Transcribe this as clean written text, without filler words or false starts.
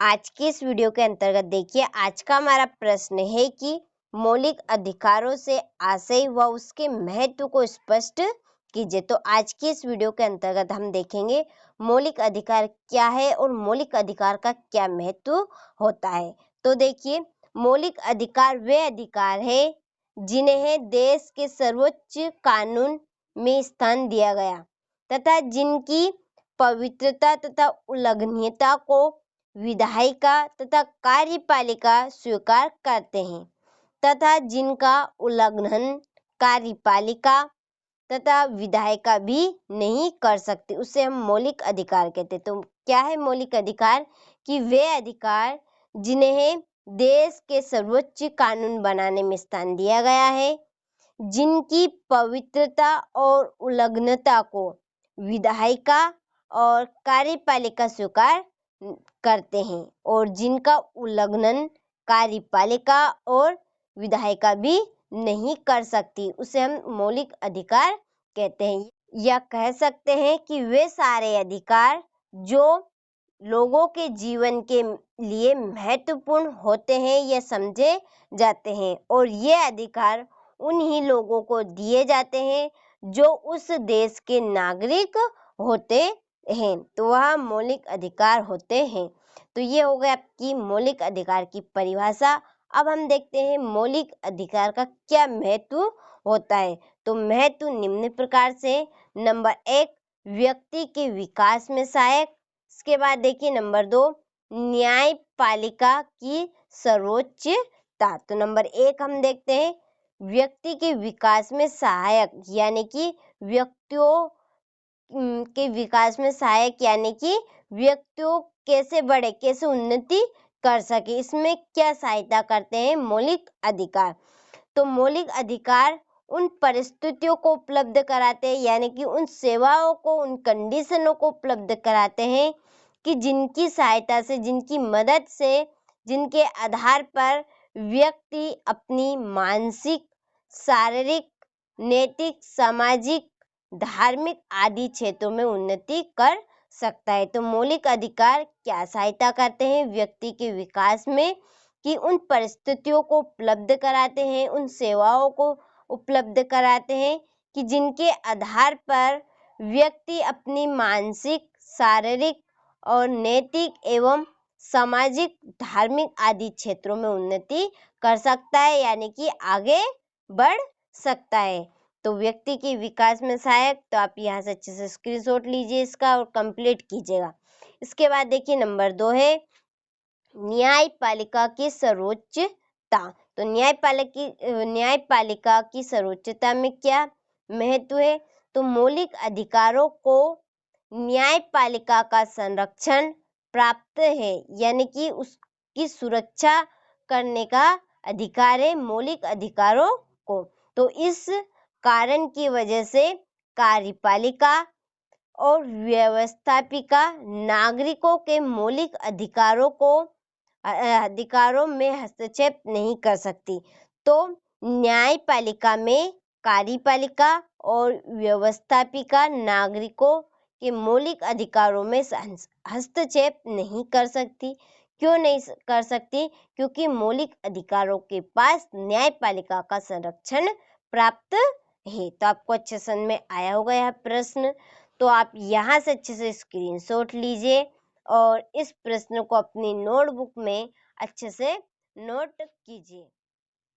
आज की इस वीडियो के अंतर्गत देखिए, आज का हमारा प्रश्न है कि मौलिक अधिकारों से आशय व उसके महत्व को स्पष्ट कीजिए। तो आज की इस वीडियो के अंतर्गत हम देखेंगे मौलिक अधिकार क्या है और मौलिक अधिकार का क्या महत्व होता है। तो देखिए, मौलिक अधिकार वे अधिकार है जिन्हें देश के सर्वोच्च कानून में स्थान दिया गया तथा जिनकी पवित्रता तथा उल्लंघनीयता को विधायिका तथा कार्यपालिका स्वीकार करते हैं तथा जिनका उल्लंघन कार्यपालिका तथा विधायिका भी नहीं कर सकती, उसे हम मौलिक अधिकार कहते हैं। तो क्या है मौलिक अधिकार? कि वे अधिकार जिन्हें देश के सर्वोच्च कानून बनाने में स्थान दिया गया है, जिनकी पवित्रता और उल्लंघनता को विधायिका और कार्यपालिका स्वीकार करते हैं और जिनका उल्लंघन कार्यपालिका और विधायिका भी नहीं कर सकती, उसे हम मौलिक अधिकार कहते हैं। या कह सकते हैं कि वे सारे अधिकार जो लोगों के जीवन के लिए महत्वपूर्ण होते हैं या समझे जाते हैं और ये अधिकार उन्हीं लोगों को दिए जाते हैं जो उस देश के नागरिक होते हैं, तो वह मौलिक अधिकार होते हैं। तो ये हो गया आपकी मौलिक अधिकार की परिभाषा। अब हम देखते हैं मौलिक अधिकार का क्या महत्व होता है। तो महत्व निम्न प्रकार से, नंबर 1 व्यक्ति के विकास में सहायक। इसके बाद देखिए नंबर 2 न्यायपालिका की सर्वोच्चता। तो नंबर 1 हम देखते हैं व्यक्ति के विकास में सहायक, यानी कि व्यक्तियों के विकास में सहायक, यानी कि व्यक्तियों कैसे बढ़े, कैसे उन्नति कर सके, इसमें क्या सहायता करते हैं मौलिक अधिकार। तो मौलिक अधिकार उन परिस्थितियों को उपलब्ध कराते हैं, यानी कि उन सेवाओं को, उन कंडीशनों को उपलब्ध कराते हैं कि जिनकी सहायता से, जिनकी मदद से, जिनके आधार पर व्यक्ति अपनी मानसिक, शारीरिक, नैतिक, सामाजिक, धार्मिक आदि क्षेत्रों में उन्नति कर सकता है। तो मौलिक अधिकार क्या सहायता करते हैं व्यक्ति के विकास में, कि उन परिस्थितियों को उपलब्ध कराते हैं, उन सेवाओं को उपलब्ध कराते हैं कि जिनके आधार पर व्यक्ति अपनी मानसिक, शारीरिक और नैतिक एवं सामाजिक, धार्मिक आदि क्षेत्रों में उन्नति कर सकता है, यानी कि आगे बढ़ सकता है। तो व्यक्ति के विकास में सहायक, तो आप यहाँ से अच्छे से स्क्रीनशॉट लीजिए इसका और कंप्लीट कीजिएगा। इसके बाद देखिए नंबर 2 है न्यायपालिका की सर्वोच्चता। तो न्यायपालिका की सर्वोच्चता में क्या महत्व है? तो मौलिक अधिकारों को न्यायपालिका का संरक्षण प्राप्त है, यानी कि उसकी सुरक्षा करने का अधिकार है मौलिक अधिकारों को। तो इस कारण की वजह से कार्यपालिका और व्यवस्थापिका नागरिकों के मौलिक अधिकारों में हस्तक्षेप नहीं कर सकती। तो न्यायपालिका में कार्यपालिका और व्यवस्थापिका नागरिकों के मौलिक अधिकारों में हस्तक्षेप नहीं कर सकती। क्यों नहीं कर सकती? क्योंकि मौलिक अधिकारों के पास न्यायपालिका का संरक्षण प्राप्त है। तो आपको अच्छे समझ में आया होगा यह प्रश्न। तो आप यहाँ से अच्छे से स्क्रीनशॉट लीजिए और इस प्रश्न को अपनी नोटबुक में अच्छे से नोट कीजिए।